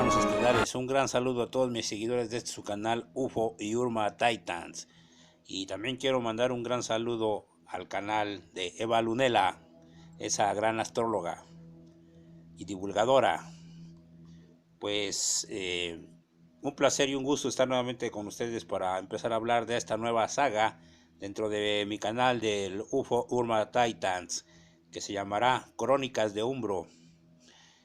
hermanos estelares, un gran saludo a todos mis seguidores de su canal UFO y Urma Titans. Y también quiero mandar un gran saludo al canal de Eva Lunela, esa gran astróloga y divulgadora. Pues un placer y un gusto estar nuevamente con ustedes para empezar a hablar de esta nueva saga dentro de mi canal del UFO Urma Titans, que se llamará Crónicas de Umbro.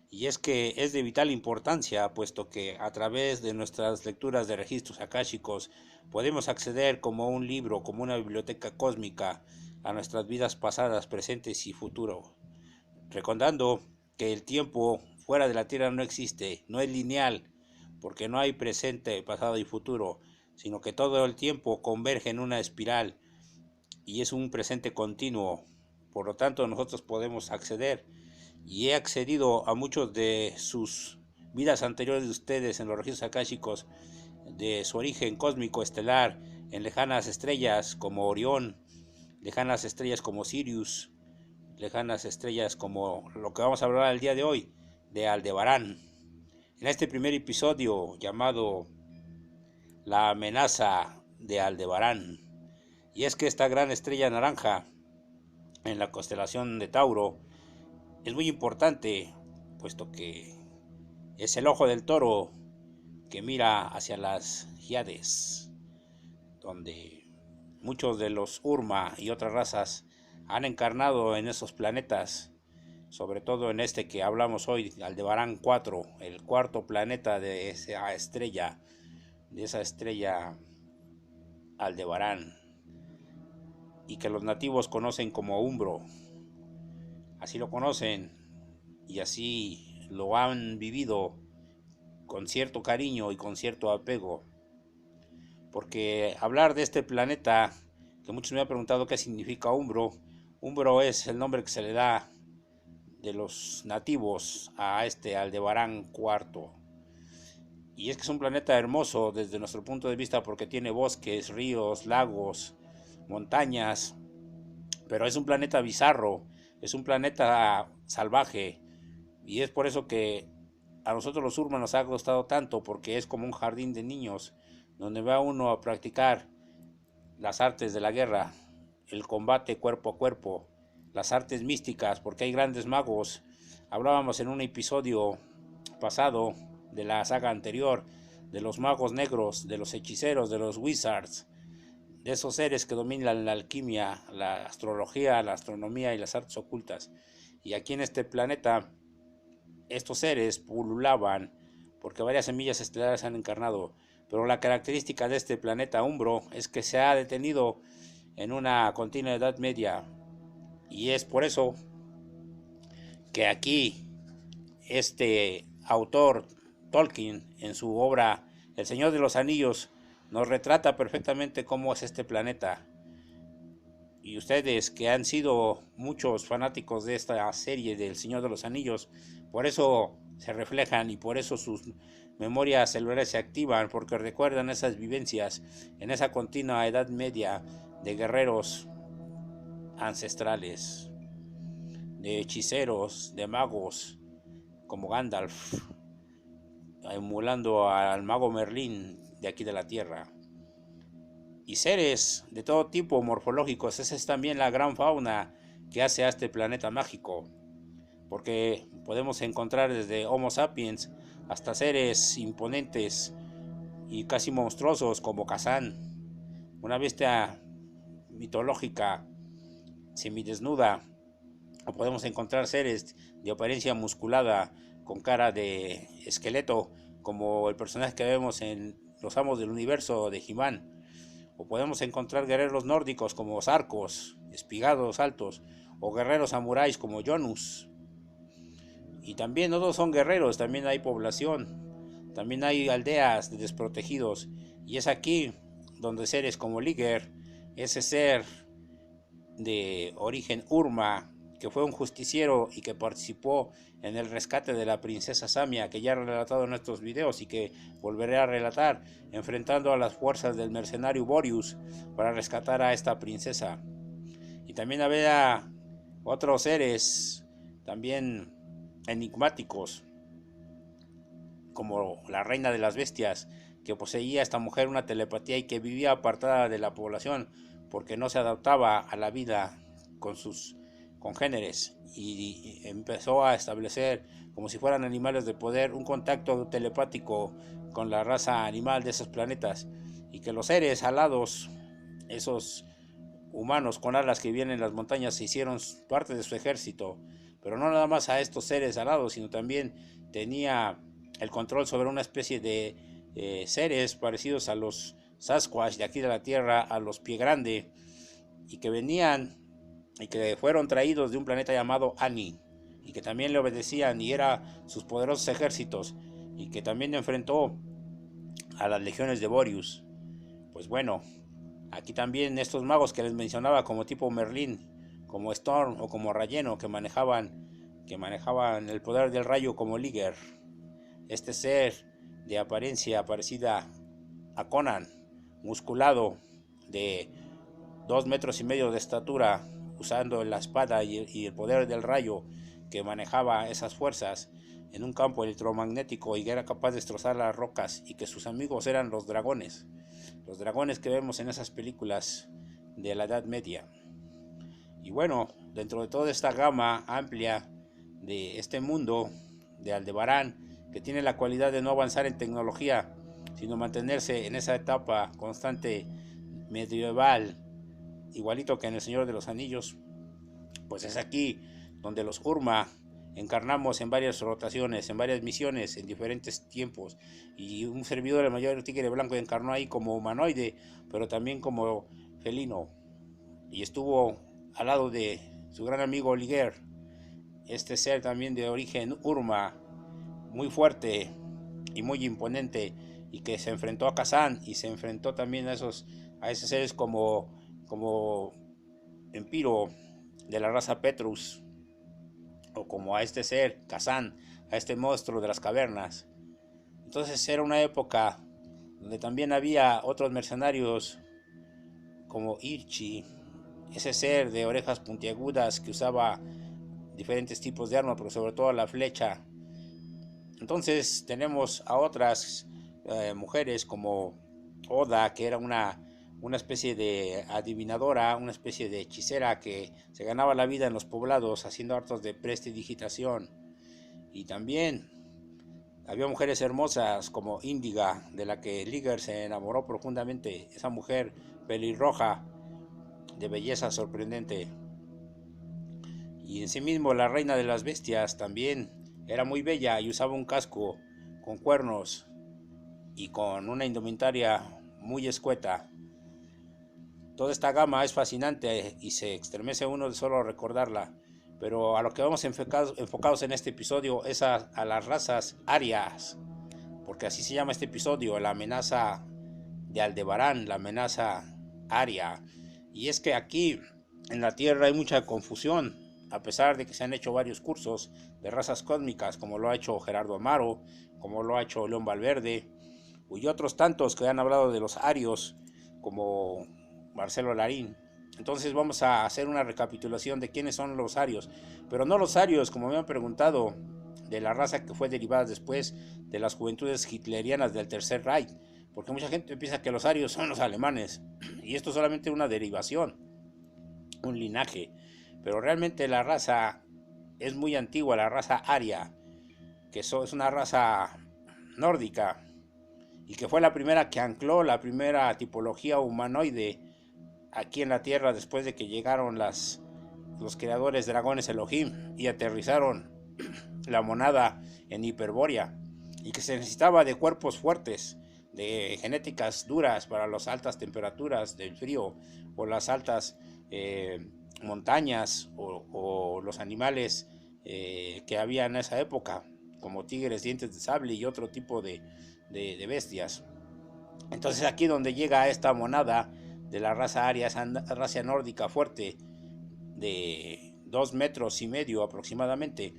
Y es que es de vital importancia, puesto que a través de nuestras lecturas de registros akáshicos podemos acceder como un libro, como una biblioteca cósmica, a nuestras vidas pasadas, presentes y futuro, recordando que el tiempo fuera de la Tierra no existe, no es lineal, porque no hay presente, pasado y futuro, sino que todo el tiempo converge en una espiral y es un presente continuo. Por lo tanto, nosotros podemos acceder y he accedido a muchos de sus vidas anteriores de ustedes en los registros akáshicos, de su origen cósmico estelar en lejanas estrellas como Orión, lejanas estrellas como Sirius, lejanas estrellas como lo que vamos a hablar el día de hoy, de Aldebarán. En este primer episodio llamado La amenaza de Aldebarán. Y es que esta gran estrella naranja en la constelación de Tauro es muy importante, puesto que es el ojo del toro que mira hacia las Híades, donde muchos de los Urma y otras razas han encarnado en esos planetas, sobre todo en este que hablamos hoy, Aldebarán 4, el cuarto planeta de esa estrella Aldebarán, y que los nativos conocen como Umbro. Así lo conocen y así lo han vivido con cierto cariño y con cierto apego. Porque hablar de este planeta, que muchos me han preguntado qué significa Umbro, Umbro es el nombre que se le da de los nativos a este Aldebarán cuarto. Y es que es un planeta hermoso desde nuestro punto de vista porque tiene bosques, ríos, lagos, montañas, pero es un planeta bizarro, es un planeta salvaje, y es por eso que a nosotros los Urma nos ha gustado tanto, porque es como un jardín de niños donde va uno a practicar las artes de la guerra, el combate cuerpo a cuerpo, las artes místicas, porque hay grandes magos. Hablábamos en un episodio pasado de la saga anterior de los magos negros, de los hechiceros, de los wizards, de esos seres que dominan la alquimia, la astrología, la astronomía y las artes ocultas. Y aquí en este planeta estos seres pululaban porque varias semillas estelares han encarnado, pero la característica de este planeta Umbro es que se ha detenido en una continua edad media, y es por eso que aquí este autor Tolkien en su obra El Señor de los Anillos nos retrata perfectamente cómo es este planeta. Y ustedes que han sido muchos fanáticos de esta serie del Señor de los Anillos, por eso se reflejan y por eso sus memorias celulares se activan, porque recuerdan esas vivencias en esa continua edad media de guerreros ancestrales, de hechiceros, de magos como Gandalf, emulando al mago Merlín de aquí de la Tierra, y seres de todo tipo morfológicos. Esa es también la gran fauna que hace a este planeta mágico, porque podemos encontrar desde Homo sapiens hasta seres imponentes y casi monstruosos como Kazán, una bestia mitológica semidesnuda, o podemos encontrar seres de apariencia musculada con cara de esqueleto como el personaje que vemos en Los Amos del Universo de He-Man, o podemos encontrar guerreros nórdicos como Sarcos, espigados altos, o guerreros samuráis como Jonus. Y también no todos son guerreros, también hay población, también hay aldeas de desprotegidos, y es aquí donde seres como Liger, ese ser de origen Urma, que fue un justiciero y que participó en el rescate de la princesa Samia, que ya he relatado en estos videos y que volveré a relatar, enfrentando a las fuerzas del mercenario Boreas para rescatar a esta princesa. Y también había otros seres también enigmáticos, como la reina de las bestias, que poseía esta mujer una telepatía y que vivía apartada de la población porque no se adaptaba a la vida con sus congéneres, y empezó a establecer, como si fueran animales de poder, un contacto telepático con la raza animal de esos planetas, y que los seres alados, esos humanos con alas que viven en las montañas, se hicieron parte de su ejército. Pero no nada más a estos seres alados, sino también tenía el control sobre una especie de seres parecidos a los Sasquatch de aquí de la Tierra, a los Pie Grande, y que venían y que fueron traídos de un planeta llamado Ani, y que también le obedecían y eran sus poderosos ejércitos, y que también enfrentó a las legiones de Boreas. Pues bueno, aquí también estos magos que les mencionaba, como tipo Merlín, como Storm o como Rayeno, que manejaban el poder del rayo, como Liger, este ser de apariencia parecida a Conan, musculado, de 2,5 metros de estatura, usando la espada y el poder del rayo, que manejaba esas fuerzas en un campo electromagnético y que era capaz de destrozar las rocas, y que sus amigos eran los dragones que vemos en esas películas de la Edad Media. Y bueno, dentro de toda esta gama amplia de este mundo de Aldebarán, que tiene la cualidad de no avanzar en tecnología, sino mantenerse en esa etapa constante medieval, igualito que en El Señor de los Anillos, pues es aquí donde los Urma encarnamos en varias rotaciones, en varias misiones, en diferentes tiempos, y un servidor, el mayor tigre blanco, encarnó ahí como humanoide, pero también como felino, y estuvo al lado de su gran amigo Liger, este ser también de origen Urma, muy fuerte y muy imponente, y que se enfrentó a Kazan y se enfrentó también a esos seres como Empiro de la raza Petrus, o como a este ser Kazan, a este monstruo de las cavernas. Entonces era una época donde también había otros mercenarios como Irchi, ese ser de orejas puntiagudas que usaba diferentes tipos de armas, pero sobre todo la flecha. Entonces tenemos a otras mujeres como Oda, que era una especie de adivinadora, una especie de hechicera que se ganaba la vida en los poblados haciendo artes de prestidigitación. Y también había mujeres hermosas como Índiga, de la que Liger se enamoró profundamente, esa mujer pelirroja de belleza sorprendente. Y en sí mismo la reina de las bestias también era muy bella y usaba un casco con cuernos y con una indumentaria muy escueta. Toda esta gama es fascinante y se estremece uno de solo recordarla, pero a lo que vamos enfocados en este episodio es a las razas arias, porque así se llama este episodio, la amenaza de Aldebarán, la amenaza aria. Y es que aquí en la Tierra hay mucha confusión, a pesar de que se han hecho varios cursos de razas cósmicas, como lo ha hecho Gerardo Amaro, como lo ha hecho León Valverde, y otros tantos que han hablado de los arios, como Marcelo Larín. Entonces vamos a hacer una recapitulación de quiénes son los arios, pero no los arios, como me han preguntado, de la raza que fue derivada después de las juventudes hitlerianas del Tercer Reich, porque mucha gente piensa que los arios son los alemanes, y esto es solamente una derivación, un linaje, pero realmente la raza es muy antigua, la raza aria, que es una raza nórdica, y que fue la primera que ancló la primera tipología humanoide aquí en la Tierra después de que llegaron los creadores dragones Elohim y aterrizaron la monada en Hiperbórea, y que se necesitaba de cuerpos fuertes, de genéticas duras para las altas temperaturas del frío o las altas montañas o los animales que había en esa época, como tigres, dientes de sable y otro tipo de bestias. Entonces aquí donde llega esta monada de la raza aria, esa raza nórdica fuerte de 2,5 metros aproximadamente.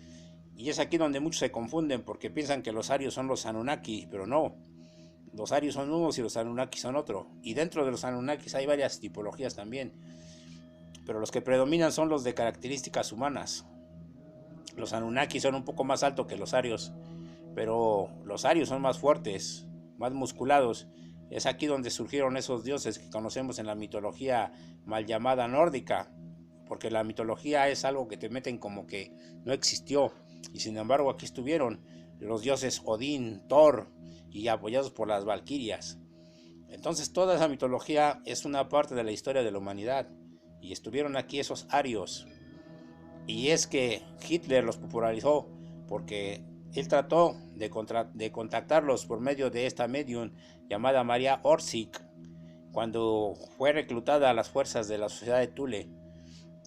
Y es aquí donde muchos se confunden porque piensan que los arios son los Anunnaki, pero no. Los arios son unos y los Anunnaki son otro. Y dentro de los Anunnakis hay varias tipologías también, pero los que predominan son los de características humanas. Los Anunnaki son un poco más altos que los arios, pero los arios son más fuertes, más musculados. Es aquí donde surgieron esos dioses que conocemos en la mitología mal llamada nórdica, porque la mitología es algo que te meten como que no existió, y sin embargo aquí estuvieron los dioses Odín, Thor, y apoyados por las valquirias. Entonces toda esa mitología es una parte de la historia de la humanidad, y estuvieron aquí esos arios. Y es que Hitler los popularizó porque él trató de contactarlos por medio de esta medium llamada María Orsic, cuando fue reclutada a las fuerzas de la sociedad de Thule,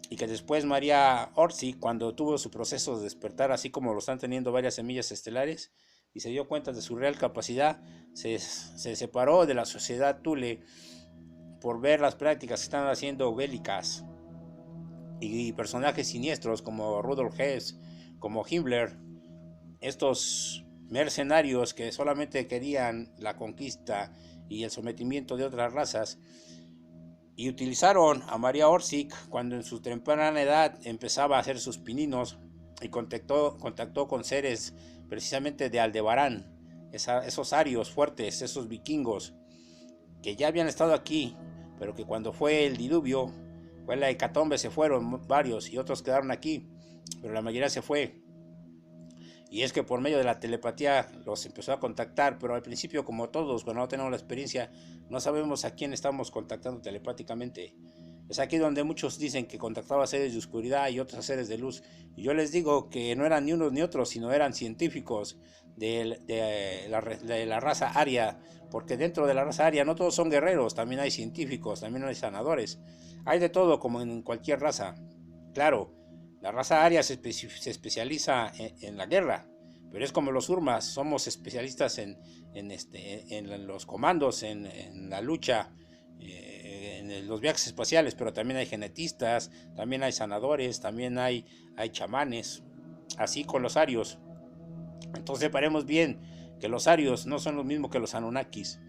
y que después María Orsic, cuando tuvo su proceso de despertar, así como lo están teniendo varias semillas estelares, y se dio cuenta de su real capacidad, se separó de la sociedad Thule por ver las prácticas que están haciendo bélicas, y personajes siniestros como Rudolf Hess, como Himmler, estos mercenarios que solamente querían la conquista y el sometimiento de otras razas, y utilizaron a María Orsic cuando en su temprana edad empezaba a hacer sus pininos, y contactó con seres precisamente de Aldebarán, esos arios fuertes, esos vikingos que ya habían estado aquí, pero que cuando fue el diluvio, fue la hecatombe, se fueron varios y otros quedaron aquí, pero la mayoría se fue. Y es que por medio de la telepatía los empezó a contactar, pero al principio, como todos, cuando no tenemos la experiencia, no sabemos a quién estamos contactando telepáticamente. Es aquí donde muchos dicen que contactaba a seres de oscuridad y otros a seres de luz. Y yo les digo que no eran ni unos ni otros, sino eran científicos de la raza aria, porque dentro de la raza aria no todos son guerreros, también hay científicos, también hay sanadores. Hay de todo como en cualquier raza. Claro, la raza aria se especializa en la guerra, pero es como los Urmas, somos especialistas en los comandos, en la lucha, en los viajes espaciales, pero también hay genetistas, también hay sanadores, también hay chamanes, así con los arios. Entonces separemos bien que los arios no son lo mismo que los anunnakis,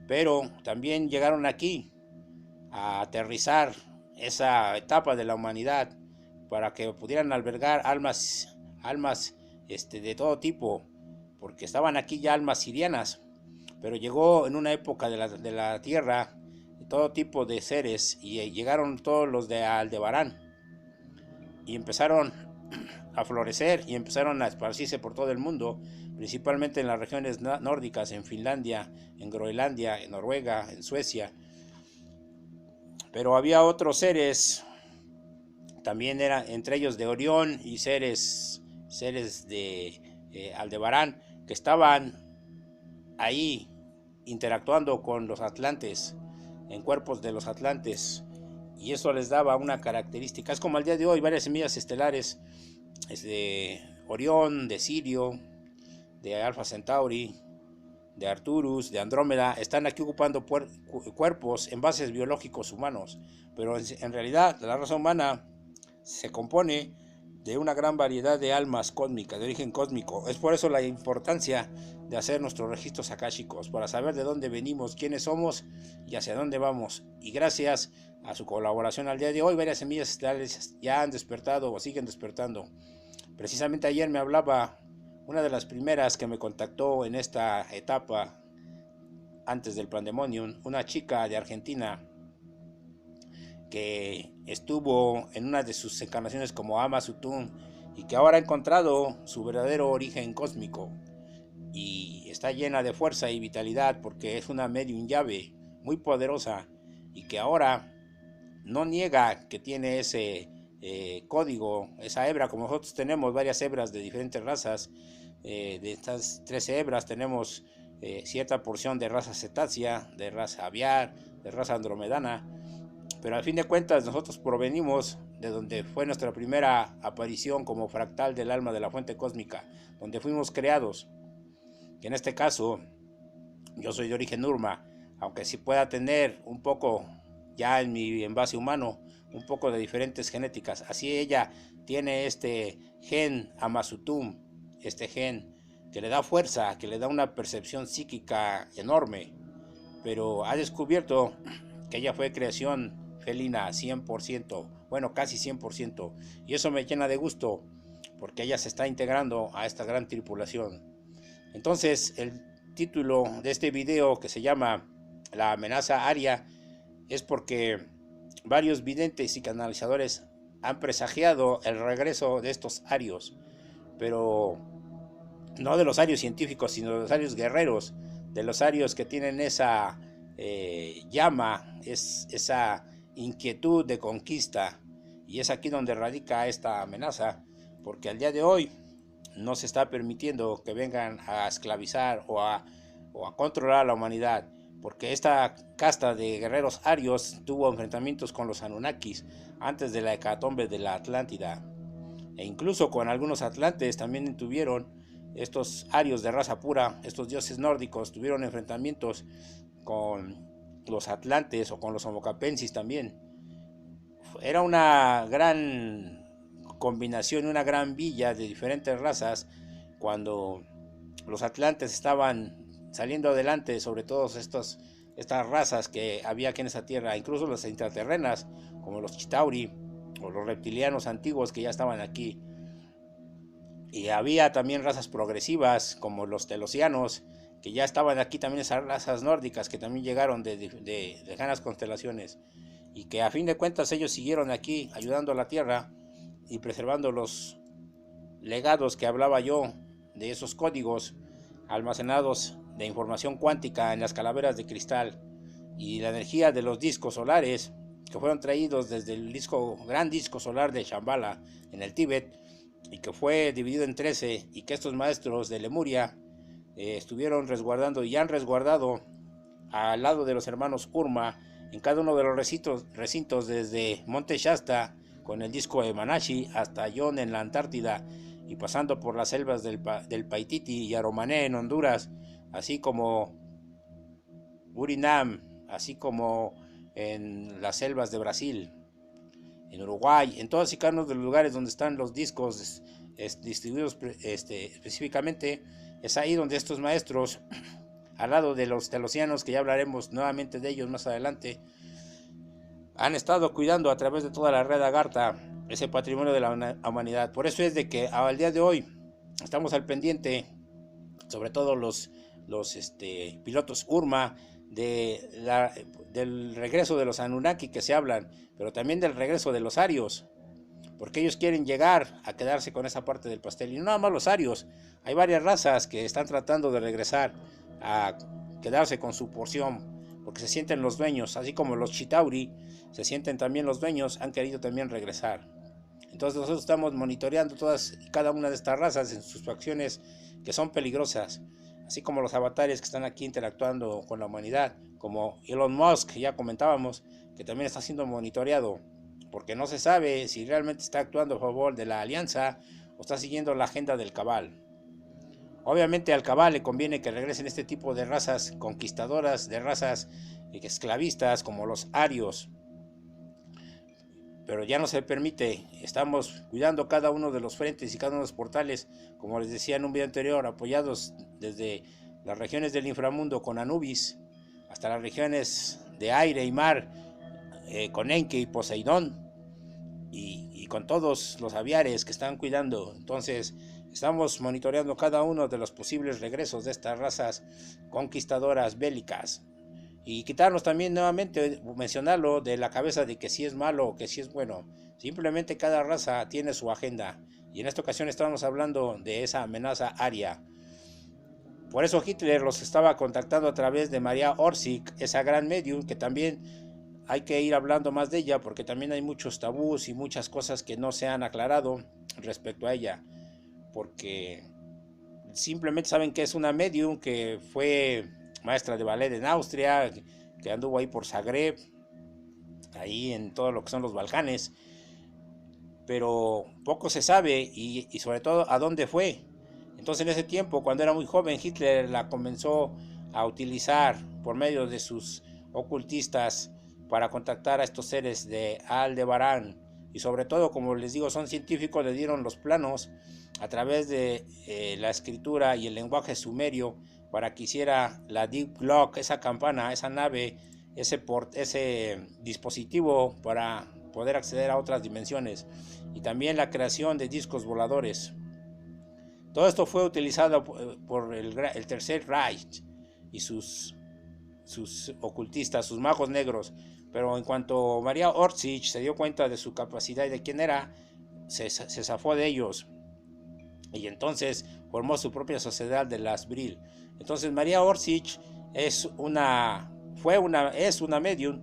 pero también llegaron aquí a aterrizar esa etapa de la humanidad para que pudieran albergar almas de todo tipo, porque estaban aquí ya almas sirianas, pero llegó en una época de la tierra todo tipo de seres, y llegaron todos los de Aldebarán y empezaron a florecer y empezaron a esparcirse por todo el mundo, principalmente en las regiones nórdicas, en Finlandia, en Groenlandia, en Noruega, en Suecia. Pero había otros seres, también eran entre ellos de Orión, y seres de Aldebarán, que estaban ahí interactuando con los atlantes, en cuerpos de los atlantes, y eso les daba una característica. Es como al día de hoy varias semillas estelares de Orión, de Sirio, de Alpha Centauri, de Arcturus, de Andrómeda, están aquí ocupando cuerpos en bases biológicos humanos, pero en realidad la raza humana se compone de una gran variedad de almas cósmicas, de origen cósmico. Es por eso la importancia de hacer nuestros registros akáshicos, para saber de dónde venimos, quiénes somos y hacia dónde vamos. Y gracias a su colaboración al día de hoy, varias semillas estelares ya han despertado o siguen despertando. Precisamente ayer me hablaba una de las primeras que me contactó en esta etapa antes del Pandemonium, una chica de Argentina que estuvo en una de sus encarnaciones como Ama Sutun, y que ahora ha encontrado su verdadero origen cósmico y está llena de fuerza y vitalidad, porque es una medium llave muy poderosa, y que ahora no niega que tiene ese código, esa hebra, como nosotros tenemos varias hebras de diferentes razas. De estas 13 hebras tenemos cierta porción de raza cetácea, de raza aviar, de raza andromedana, pero al fin de cuentas nosotros provenimos de donde fue nuestra primera aparición como fractal del alma de la fuente cósmica, donde fuimos creados. Y en este caso, yo soy de origen Urma, aunque sí pueda tener un poco, ya en mi envase humano, un poco de diferentes genéticas. Así ella tiene este gen Amasutum, este gen que le da fuerza, que le da una percepción psíquica enorme, pero ha descubierto que ella fue creación felina 100%, bueno, casi 100%, y eso me llena de gusto, porque ella se está integrando a esta gran tripulación. Entonces, el título de este video, que se llama La amenaza aria, es porque varios videntes y canalizadores han presagiado el regreso de estos arios, pero no de los arios científicos, sino de los arios guerreros, de los arios que tienen esa llama, esa inquietud de conquista. Y es aquí donde radica esta amenaza, porque al día de hoy no se está permitiendo que vengan a esclavizar o a controlar a la humanidad, porque esta casta de guerreros arios tuvo enfrentamientos con los Anunnakis antes de la hecatombe de la Atlántida, e incluso con algunos atlantes también tuvieron. Estos arios de raza pura, estos dioses nórdicos, tuvieron enfrentamientos con los atlantes o con los homocapensis también. Era una gran combinación, una gran villa de diferentes razas cuando los atlantes estaban saliendo adelante sobre todas estas razas que había aquí en esa tierra, incluso las intraterrenas como los Chitauri o los reptilianos antiguos que ya estaban aquí. Y había también razas progresivas como los telosianos, que ya estaban aquí, también esas razas nórdicas que también llegaron de lejanas constelaciones, y que a fin de cuentas ellos siguieron aquí ayudando a la Tierra y preservando los legados que hablaba yo, de esos códigos almacenados de información cuántica en las calaveras de cristal, y la energía de los discos solares que fueron traídos desde el gran disco solar de Shambhala en el Tíbet, y que fue dividido en 13, y que estos maestros de Lemuria estuvieron resguardando y han resguardado al lado de los hermanos Urma en cada uno de los recintos desde Monte Shasta con el disco de Manashi hasta Yon en la Antártida, y pasando por las selvas del Paititi y Aromané en Honduras, así como Surinam, así como en las selvas de Brasil, en Uruguay, en todos y cada uno de los lugares donde están los discos distribuidos específicamente. Es ahí donde estos maestros, al lado de los telosianos, que ya hablaremos nuevamente de ellos más adelante, han estado cuidando a través de toda la red Agartha ese patrimonio de la humanidad. Por eso es de que al día de hoy estamos al pendiente, sobre todo los pilotos Urma, del regreso de los Anunnaki que se hablan, pero también del regreso de los arios, porque ellos quieren llegar a quedarse con esa parte del pastel. Y no nada más los arios, hay varias razas que están tratando de regresar a quedarse con su porción, porque se sienten los dueños, así como los Chitauri se sienten también los dueños, han querido también regresar. Entonces nosotros estamos monitoreando todas y cada una de estas razas en sus facciones que son peligrosas, así como los avatares que están aquí interactuando con la humanidad, como Elon Musk, ya comentábamos, que también está siendo monitoreado, porque no se sabe si realmente está actuando a favor de la alianza o está siguiendo la agenda del cabal. Obviamente al cabal le conviene que regresen este tipo de razas conquistadoras, de razas esclavistas como los arios, pero ya no se permite. Estamos cuidando cada uno de los frentes y cada uno de los portales, como les decía en un video anterior, apoyados desde las regiones del inframundo con Anubis hasta las regiones de aire y mar con Enki y Poseidón, y con todos los aviares que están cuidando. Entonces estamos monitoreando cada uno de los posibles regresos de estas razas conquistadoras bélicas, y quitarnos también nuevamente mencionarlo de la cabeza de que si es malo o que si es bueno. Simplemente cada raza tiene su agenda, y en esta ocasión estamos hablando de esa amenaza aria. Por eso Hitler los estaba contactando a través de María Orsic, esa gran medium, que también hay que ir hablando más de ella, porque también hay muchos tabús y muchas cosas que no se han aclarado respecto a ella, porque simplemente saben que es una medium que fue maestra de ballet en Austria, que anduvo ahí por Zagreb, ahí en todo lo que son los Balcanes, pero poco se sabe, y sobre todo a dónde fue. Entonces en ese tiempo, cuando era muy joven, Hitler la comenzó a utilizar por medio de sus ocultistas para contactar a estos seres de Aldebarán, y sobre todo, como les digo, son científicos, le dieron los planos a través de la escritura y el lenguaje sumerio para que hiciera la Deep Clock, esa campana, esa nave, ese dispositivo para poder acceder a otras dimensiones, y también la creación de discos voladores. Todo esto fue utilizado por el Tercer Reich y sus ocultistas, sus magos negros. Pero en cuanto María Orsic se dio cuenta de su capacidad y de quién era, se zafó de ellos y entonces formó su propia sociedad de las Bril. Entonces María Orsic es una medium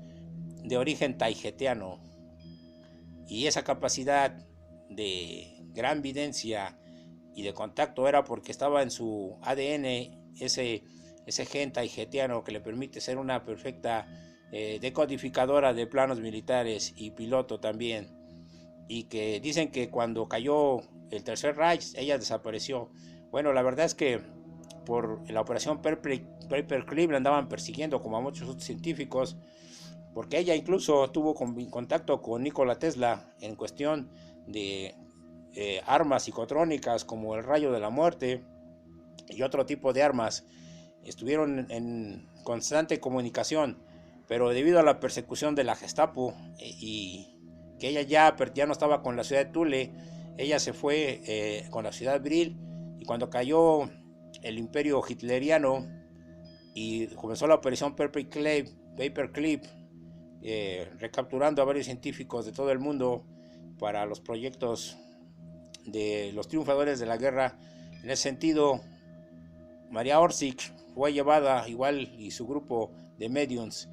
de origen taijetiano, y esa capacidad de gran videncia y de contacto era porque estaba en su ADN ese gen taijetiano que le permite ser una perfecta decodificadora de planos militares y piloto también, y que dicen que cuando cayó el Tercer Reich ella desapareció. Bueno, la verdad es que por la operación Paperclip la andaban persiguiendo como a muchos otros científicos, porque ella incluso tuvo contacto con Nikola Tesla en cuestión de armas psicotrónicas como el rayo de la muerte y otro tipo de armas. Estuvieron en constante comunicación, pero debido a la persecución de la Gestapo y que ella ya no estaba con la ciudad de Thule, ella se fue con la ciudad de Bril, y cuando cayó el imperio hitleriano y comenzó la operación Paperclip, recapturando a varios científicos de todo el mundo para los proyectos de los triunfadores de la guerra. En ese sentido, María Orsic fue llevada igual y su grupo de mediums,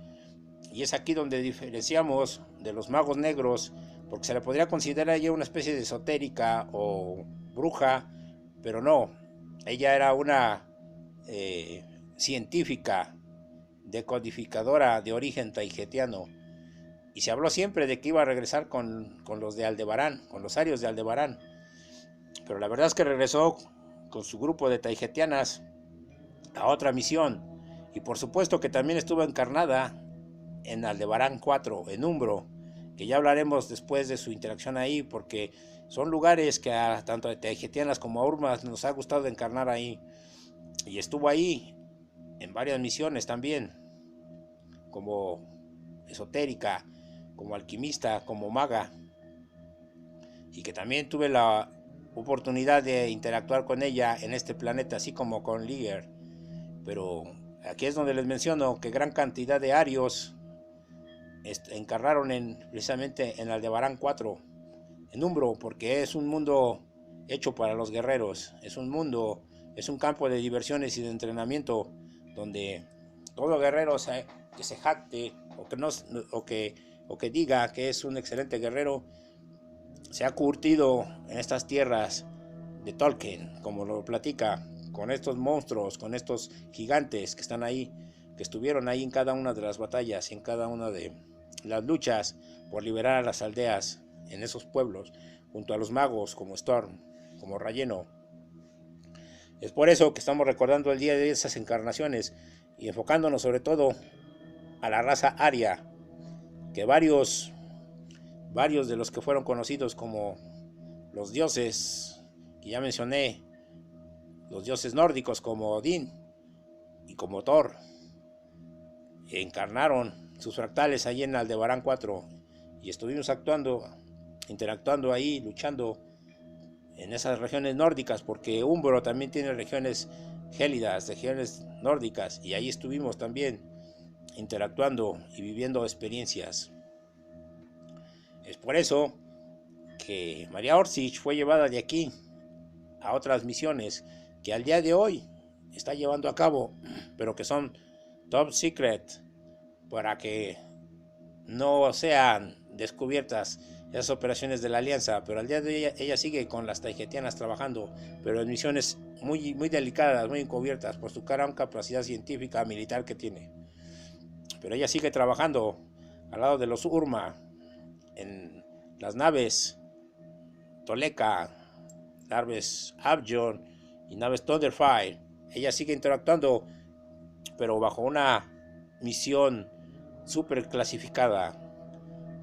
y es aquí donde diferenciamos de los magos negros, porque se le podría considerar ella una especie de esotérica o bruja, pero no, ella era una científica decodificadora de origen taijetiano, y se habló siempre de que iba a regresar con los de Aldebarán, con los arios de Aldebarán, pero la verdad es que regresó con su grupo de taijetianas a otra misión, y por supuesto que también estuvo encarnada en Aldebarán 4, en Umbro, que ya hablaremos después de su interacción ahí, porque son lugares que a tanto de taijetianas como a urmas nos ha gustado encarnar ahí, y estuvo ahí en varias misiones también, como esotérica, como alquimista, como maga, y que también tuve la oportunidad de interactuar con ella en este planeta, así como con Liger. Pero aquí es donde les menciono que gran cantidad de arios encarnaron precisamente en Aldebarán 4, en Umbro, porque es un mundo hecho para los guerreros, es un campo de diversiones y de entrenamiento donde todo guerrero que se jacte o que diga que es un excelente guerrero se ha curtido en estas tierras de Tolkien, como lo platica, con estos monstruos, con estos gigantes que están ahí, que estuvieron ahí en cada una de las batallas, en cada una de las luchas por liberar a las aldeas en esos pueblos, junto a los magos como Storm, como Rayeno. Es por eso que estamos recordando el día de esas encarnaciones y enfocándonos sobre todo a la raza aria, que varios de los que fueron conocidos como los dioses que ya mencioné, los dioses nórdicos como Odín y como Thor, encarnaron sus fractales allí en Aldebarán 4, y estuvimos interactuando ahí, luchando en esas regiones nórdicas, porque Umbro también tiene regiones gélidas, regiones nórdicas, y ahí estuvimos también interactuando y viviendo experiencias. Es por eso que María Orsic fue llevada de aquí a otras misiones que al día de hoy está llevando a cabo, pero que son top secret, para que no sean descubiertas esas operaciones de la alianza. Pero al día de hoy ella sigue con las taijetianas trabajando, pero en misiones muy, muy delicadas, muy encubiertas por su gran capacidad científica militar que tiene. Pero ella sigue trabajando al lado de los Urma en las naves Toleka, naves Abjon y naves Thunderfire. Ella sigue interactuando, pero bajo una misión súper clasificada,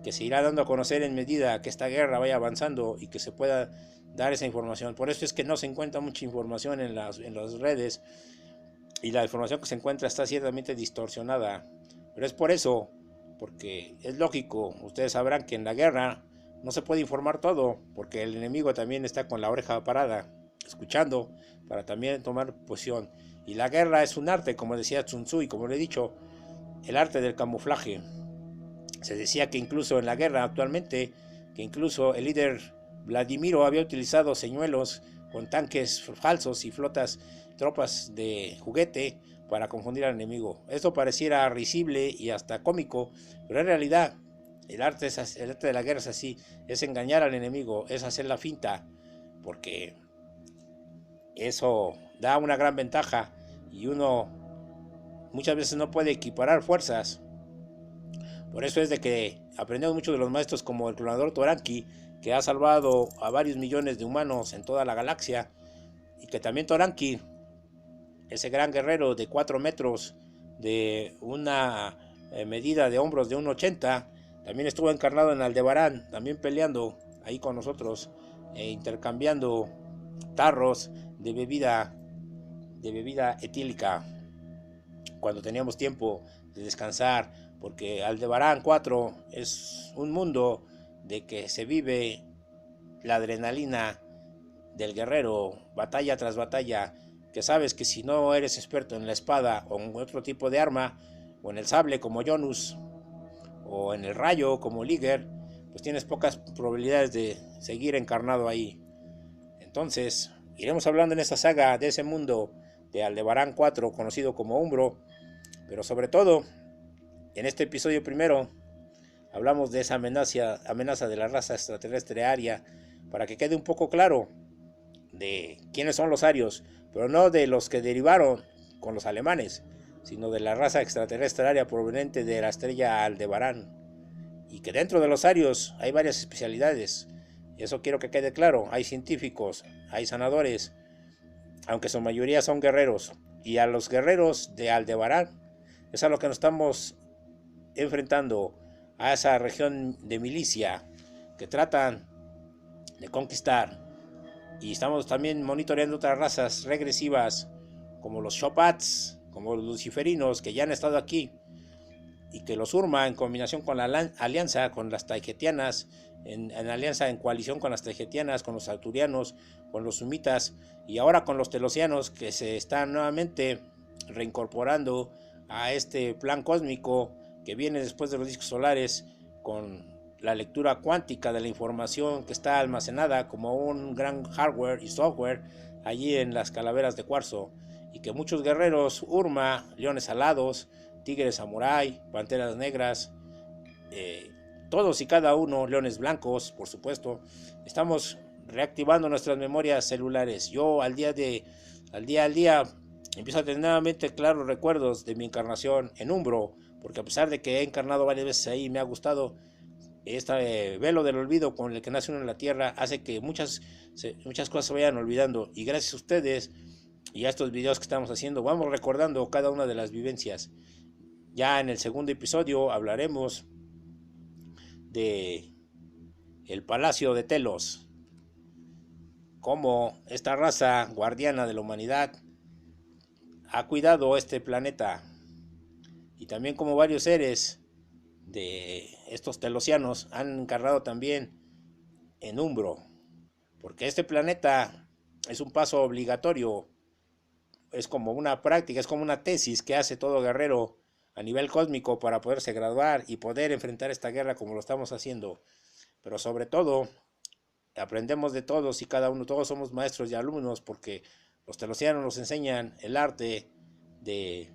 que se irá dando a conocer en medida que esta guerra vaya avanzando y que se pueda dar esa información. Por eso es que no se encuentra mucha información en las redes, y la información que se encuentra está ciertamente distorsionada. Pero es por eso, porque es lógico, ustedes sabrán que en la guerra no se puede informar todo, porque el enemigo también está con la oreja parada, escuchando, para también tomar posición. Y la guerra es un arte, como decía Sun Tzu, y como le he dicho, el arte del camuflaje. Se decía que incluso en la guerra actualmente, que incluso el líder Vladimiro había utilizado señuelos con tanques falsos y tropas de juguete para confundir al enemigo. Esto pareciera risible y hasta cómico, pero en realidad el arte de la guerra es así, es engañar al enemigo, es hacer la finta, porque eso da una gran ventaja y uno muchas veces no puede equiparar fuerzas. Por eso es de que aprendemos mucho de los maestros como el clonador Toranki, que ha salvado a varios millones de humanos en toda la galaxia, y que también Toranki, ese gran guerrero de 4 metros, de una medida de hombros de 1,80, también estuvo encarnado en Aldebarán, también peleando ahí con nosotros, intercambiando tarros de bebida etílica cuando teníamos tiempo de descansar, porque Aldebarán 4 es un mundo de que se vive la adrenalina del guerrero, batalla tras batalla, que sabes que si no eres experto en la espada o en otro tipo de arma, o en el sable como Jonus, o en el rayo como Liger, pues tienes pocas probabilidades de seguir encarnado ahí. Entonces, iremos hablando en esta saga de ese mundo de Aldebarán 4, conocido como Umbro, pero sobre todo, en este episodio primero, hablamos de esa amenaza de la raza extraterrestre aria, para que quede un poco claro de quiénes son los arios, pero no de los que derivaron con los alemanes, sino de la raza extraterrestre aria proveniente de la estrella Aldebarán, y que dentro de los arios hay varias especialidades. Eso quiero que quede claro. Hay científicos, hay sanadores, aunque su mayoría son guerreros, y a los guerreros de Aldebarán es a lo que nos estamos enfrentando, a esa región de milicia que tratan de conquistar. Y estamos también monitoreando otras razas regresivas como los Shopats, como los luciferinos, que ya han estado aquí, y que los Urma, en combinación con la alianza con las taigetianas, en alianza, en coalición con las taigetianas, con los arturianos, con los sumitas, y ahora con los telosianos, que se están nuevamente reincorporando a este plan cósmico que viene después de los discos solares, con la lectura cuántica de la información que está almacenada como un gran hardware y software allí en las calaveras de cuarzo, y que muchos guerreros Urma, leones alados, tigres samurái, panteras negras, todos y cada uno, leones blancos, por supuesto, estamos reactivando nuestras memorias celulares. Yo al día empiezo a tener nuevamente claros recuerdos de mi encarnación en Umbro, porque a pesar de que he encarnado varias veces ahí, me ha gustado. Este velo del olvido con el que nace uno en la tierra hace que muchas cosas se vayan olvidando, y gracias a ustedes y a estos videos que estamos haciendo vamos recordando cada una de las vivencias. Ya en el segundo episodio hablaremos de el Palacio de Telos, cómo esta raza guardiana de la humanidad ha cuidado este planeta, y también como varios seres de estos telosianos han encarnado también en Umbro, porque este planeta es un paso obligatorio, es como una práctica, es como una tesis que hace todo guerrero a nivel cósmico para poderse graduar y poder enfrentar esta guerra como lo estamos haciendo. Pero sobre todo, aprendemos de todos y cada uno, todos somos maestros y alumnos, porque los telosianos nos enseñan el arte de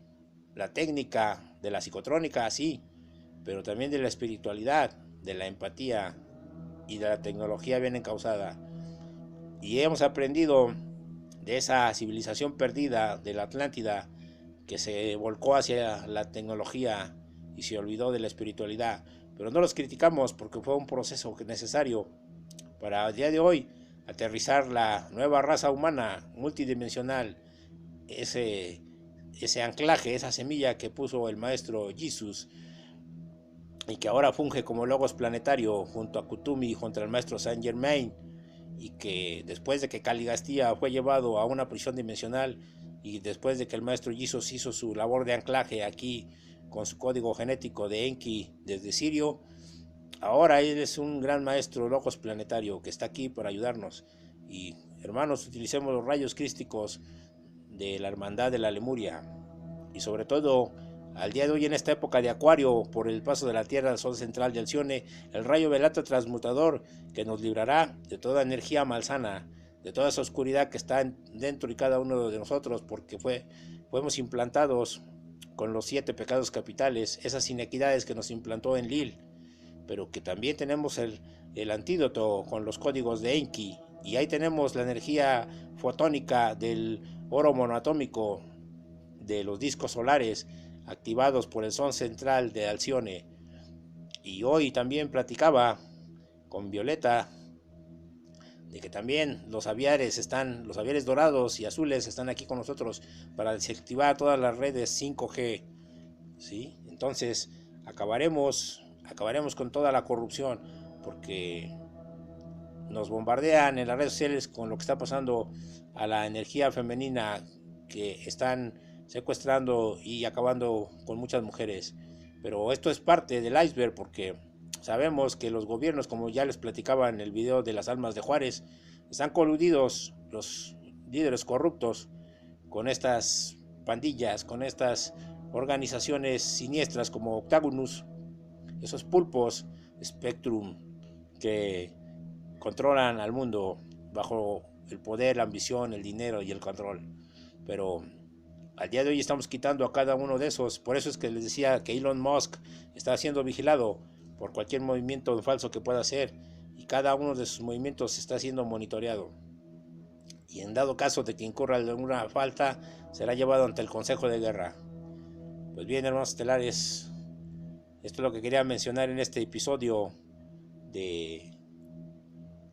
la técnica, de la psicotrónica, así, pero también de la espiritualidad, de la empatía y de la tecnología bien encausada. Y hemos aprendido de esa civilización perdida de la Atlántida, que se volcó hacia la tecnología y se olvidó de la espiritualidad. Pero no los criticamos, porque fue un proceso necesario para el día de hoy aterrizar la nueva raza humana multidimensional, ese anclaje, esa semilla que puso el maestro Jesus, y que ahora funge como logos planetario junto a Kutumi y junto al maestro Saint Germain, y que después de que Caligastía fue llevado a una prisión dimensional, y después de que el maestro Jesus hizo su labor de anclaje aquí con su código genético de Enki desde Sirio, ahora él es un gran maestro logos planetario que está aquí para ayudarnos, y hermanos, utilicemos los rayos crísticos de la hermandad de la Lemuria, y sobre todo al día de hoy, en esta época de Acuario, por el paso de la Tierra al Sol central de Alcione, el rayo velata transmutador que nos librará de toda energía malsana, de toda esa oscuridad que está dentro y cada uno de nosotros, porque fuimos implantados con los 7 pecados capitales, esas inequidades que nos implantó en Lil, pero que también tenemos el antídoto con los códigos de Enki, y ahí tenemos la energía fotónica del oro monoatómico de los discos solares activados por el Sol central de Alcione. Y hoy también platicaba con Violeta de que también los aviares dorados y azules están aquí con nosotros para desactivar todas las redes 5G, ¿sí? Entonces acabaremos con toda la corrupción, porque nos bombardean en las redes sociales con lo que está pasando a la energía femenina, que están secuestrando y acabando con muchas mujeres. Pero esto es parte del iceberg, porque sabemos que los gobiernos, como ya les platicaba en el video de las almas de Juárez, están coludidos los líderes corruptos con estas pandillas, con estas organizaciones siniestras como Octagonus, esos pulpos Spectrum que controlan al mundo bajo el poder, la ambición, el dinero y el control. Pero al día de hoy estamos quitando a cada uno de esos. Por eso es que les decía que Elon Musk está siendo vigilado por cualquier movimiento falso que pueda hacer, y cada uno de sus movimientos está siendo monitoreado, y en dado caso de que incurra alguna falta, será llevado ante el Consejo de Guerra. Pues bien, hermanos estelares, esto es lo que quería mencionar en este episodio de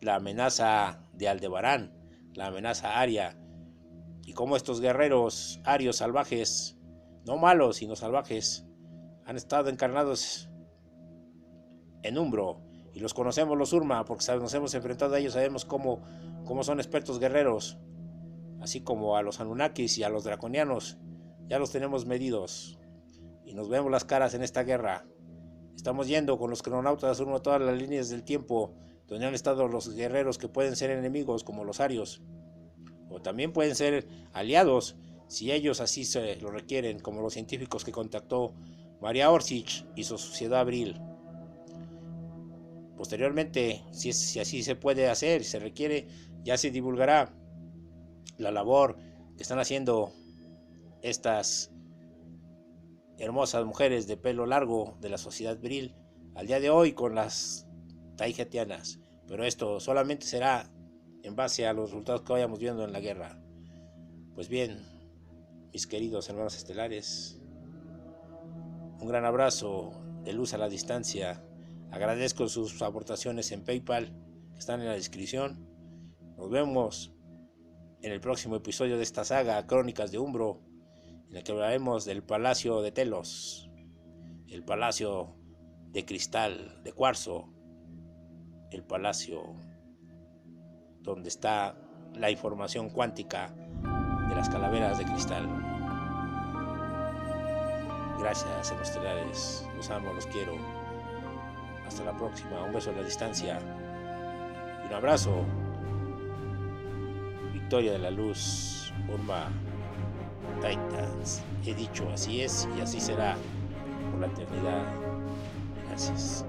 la amenaza de Aldebarán, la amenaza aria, y cómo estos guerreros arios salvajes, no malos sino salvajes, han estado encarnados en Umbro, y los conocemos los Urma porque nos hemos enfrentado a ellos, sabemos cómo son expertos guerreros, así como a los Anunnakis y a los draconianos, ya los tenemos medidos y nos vemos las caras en esta guerra. Estamos yendo con los cronautas Urma todas las líneas del tiempo donde han estado los guerreros que pueden ser enemigos, como los arios, o también pueden ser aliados si ellos así se lo requieren, como los científicos que contactó María Orsic y su sociedad Abril. Posteriormente, si así se puede hacer, si se requiere, ya se divulgará la labor que están haciendo estas hermosas mujeres de pelo largo de la sociedad Bril al día de hoy con las taijetianas. Pero esto solamente será en base a los resultados que vayamos viendo en la guerra. Pues bien, mis queridos hermanos estelares, un gran abrazo de luz a la distancia. Agradezco sus aportaciones en PayPal, que están en la descripción. Nos vemos en el próximo episodio de esta saga Crónicas de Umbro, en el que hablaremos del Palacio de Telos, el Palacio de Cristal, de Cuarzo, el Palacio donde está la información cuántica de las calaveras de cristal. Gracias, estelares. Los amo, los quiero. Hasta la próxima. Un beso a la distancia y un abrazo. Victoria de la Luz, Urma Titans. He dicho, así es y así será por la eternidad. Gracias.